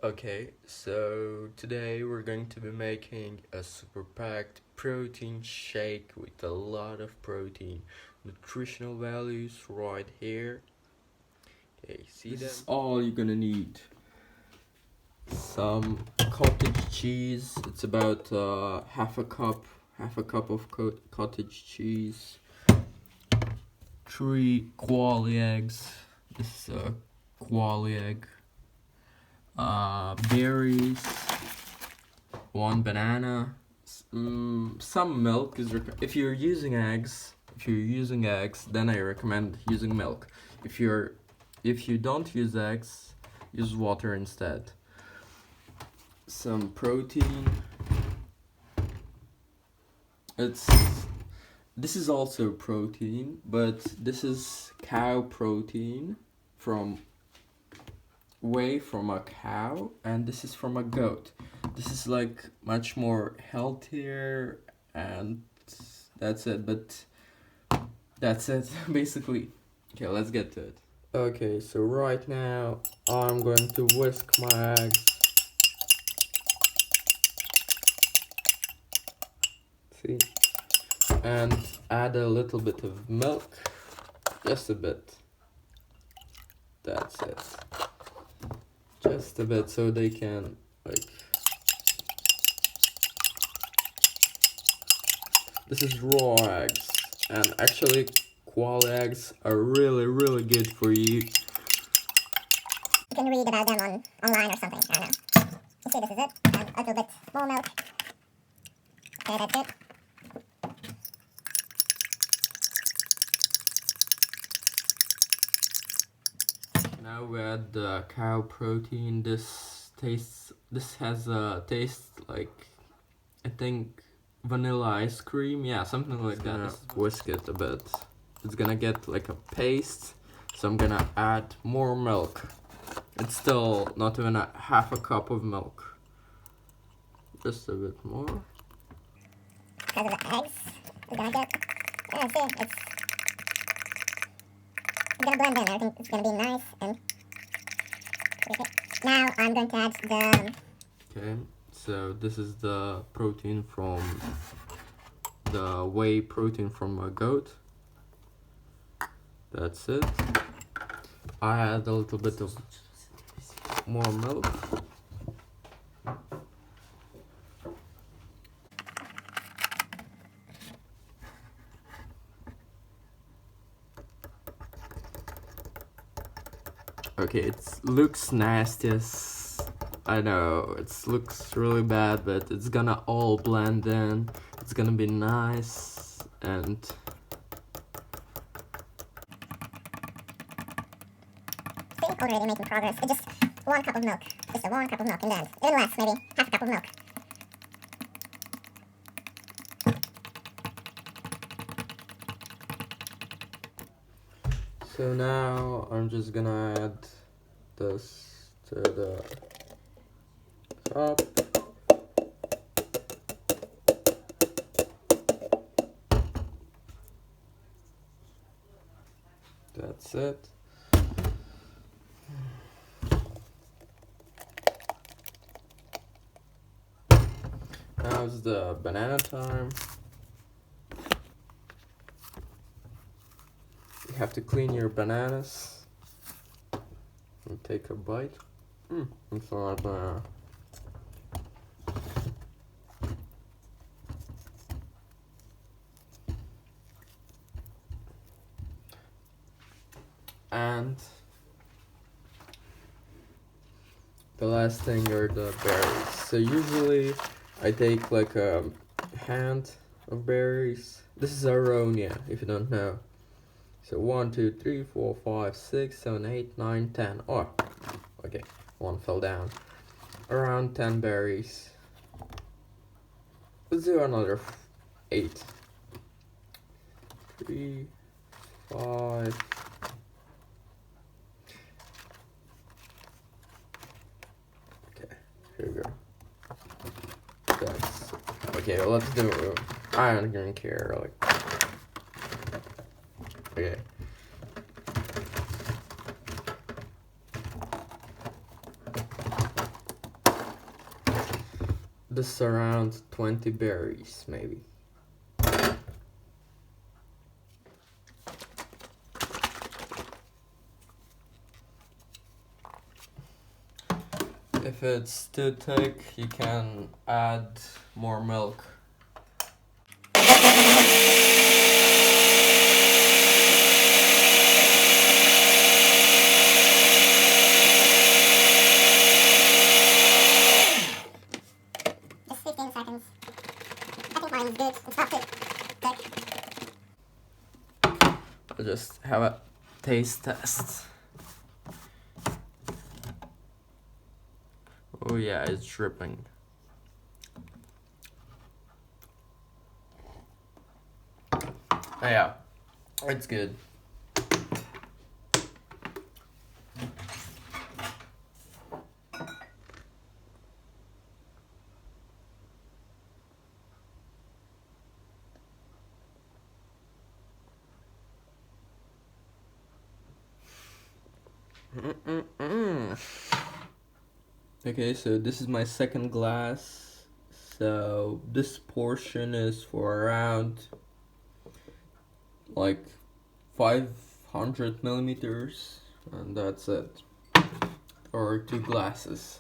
Okay, so today we're going to be making a super packed protein shake with a lot of protein. Nutritional values right here. Okay, see this them? Is all you're gonna need. Some cottage cheese. It's about half a cup of cottage cheese. 3 quail eggs. This is a quail egg. Berries, 1 banana, some milk is if you're using eggs. Then I recommend using milk. If you don't use eggs, use water instead. Some protein. This is also protein, but this is cow protein from Whey from a cow, and this is from a goat. This is like much more healthier, and that's it. But that's it basically. Okay, let's get to it. Okay, so right now I'm going to whisk my eggs. See? And add a little bit of milk. Just a bit. That's it. Just a bit so they can this is raw eggs, and actually quail eggs are really good for you. You can read about them online or something, I don't know. You see, this is it, and a little bit more milk. Okay, that's it. Now we add the cow protein. This has a taste like, I think, vanilla ice cream. Yeah, something like that. Whisk it a bit. It's gonna get like a paste, so I'm gonna add more milk. It's still not even a half a cup of milk. Just a bit more. Because of the eggs, it's gonna get, yeah, see, it's gonna blend in. Everything is gonna be nice and now I'm going to add the... Okay, so this is the protein from the whey protein from a goat. That's it. I add a little bit of more milk. Okay, it looks nasty, I know, it looks really bad, but it's gonna all blend in. It's gonna be nice, and I think already making progress. It's just 1 cup of milk. Just a 1 cup of milk in the end. Even less, maybe half a cup of milk. So now I'm just gonna add this to the top. That's it. Now it's the banana time. You have to clean your bananas and take a bite. It's not banana. And the last thing are the berries. So usually I take like a hand of berries. This is aronia, if you don't know. So 1, 2, 3, 4, 5, 6, 7, 8, 9, 10. Oh, okay, 1 fell down. Around 10 berries. Let's do another 8. 3, 5. Okay, here we go. That's okay. Let's do it. I don't even care. Like, okay. this is around 20 berries, maybe. If it's too thick, you can add more milk. Just 15 seconds. I think mine is good. It's not too thick. I'll just have a taste test. Oh yeah, it's dripping. Oh yeah, it's good. Okay, so this is my second glass. So this portion is for around like 500 milliliters, and that's it. Or 2 glasses.